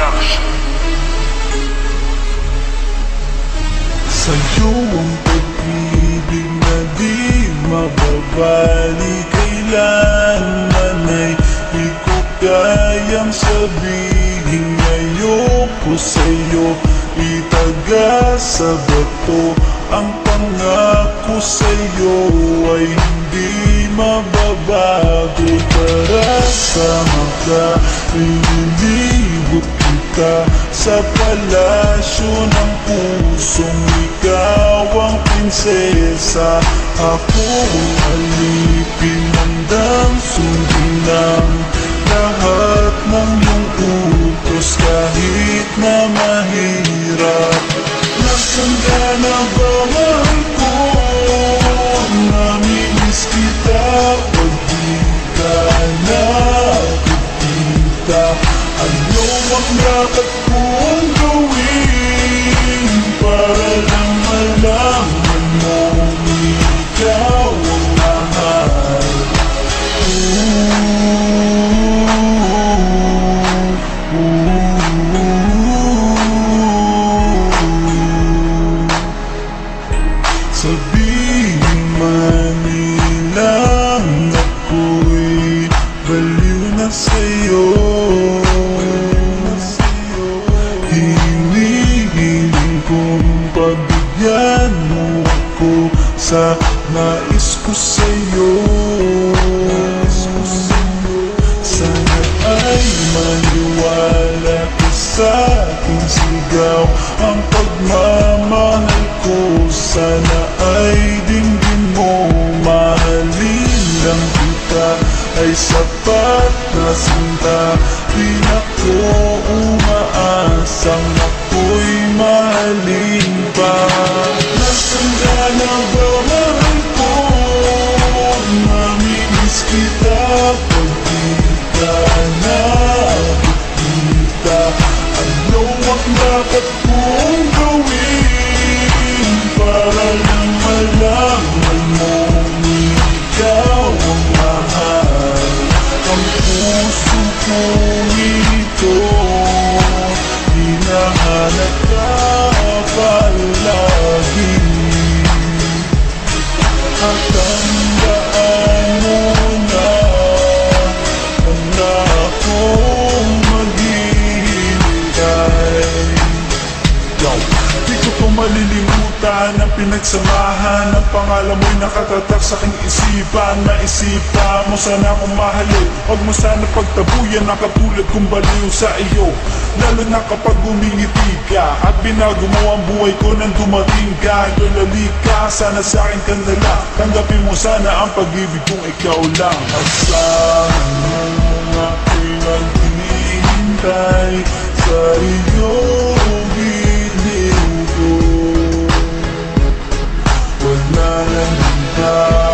Production. Sa'yo ang pag-ibig na di mababalik, kailanman ay di ko kayang sabihin. Ayoko sa'yo itaga sa bato, ang pangako sa'yo ay hindi mababago. Para sama ka, ililibot kita sa palasyo ng pusong ikaw ang prinsesa. Ako ang alipin, handang sundin ng lahat ng iyong utos, kahit na mahirap. Nasaan ka na ba, mahal ko? Namimiss kita pag di ka nakikita. Ano ang dapat kong gawin para lang malaman mo ikaw ang mahal? Sabihin man nilang ako'y baliw na sa'yo, hinihiling kong pabigyan mo ako sa nais ko sa'yo. Sana ay maniwala ka sa aking sigaw, ang pagmamahal ko sana ay dinggin mo. Mahalin lang kita ay sapat na sinta, di na ko umaasang ako'y mahalin pa. Nasaan ka na ba, mahal ko? Namimiss kita pag di ka nakikita. Ano ang dapat kong gawin para lang malaman mo ikaw ang mahal? Ang puso kong ito, hinahanap ka palagi. At tandaan mo na handa akong maghihintay. Di ko to malilimutan ang pinagsamahan, ang pangalan mo'y nakatatak sa aking isipan. Naisipan mo sana akong mahalin, huwag mo sana pagtabuyan ang katulad kong baliw sa iyo. Lalo na kapag umingiti ka at binago mo ang buhay ko nang dumating ka. Tulali ka, sana sa akin ka na lang, tanggapin mo sana ang pag-ibig kong ikaw lang. Asahan mo ako'y naghihintay sa iyo, biniw ko. Wala lang kita.